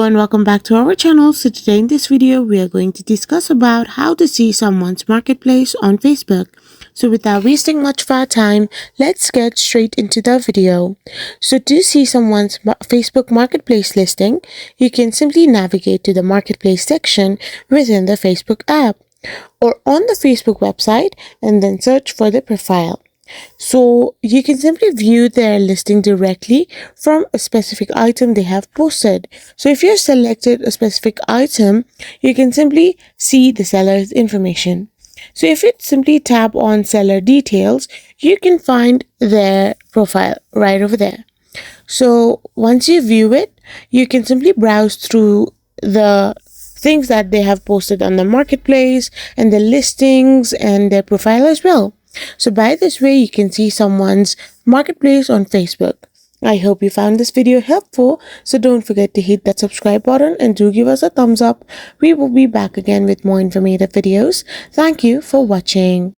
and welcome back to our channel. So today in this video we are going to discuss about how to see someone's marketplace on Facebook. So without wasting much of our time, let's get straight into the video. So to see someone's Facebook marketplace listing, you can simply navigate to the marketplace section within the Facebook app or on the Facebook website and then search for the profile. So you can simply view their listing directly from a specific item they have posted. So if you selected a specific item, you can simply see the seller's information. So if you simply tap on seller details, you can find their profile right over there. So once you view it, you can simply browse through the things that they have posted on the marketplace and the listings and their profile as well. So by this way, you can see someone's marketplace on Facebook. I hope you found this video helpful. So don't forget to hit that subscribe button and do give us a thumbs up. We will be back again with more informative videos. Thank you for watching.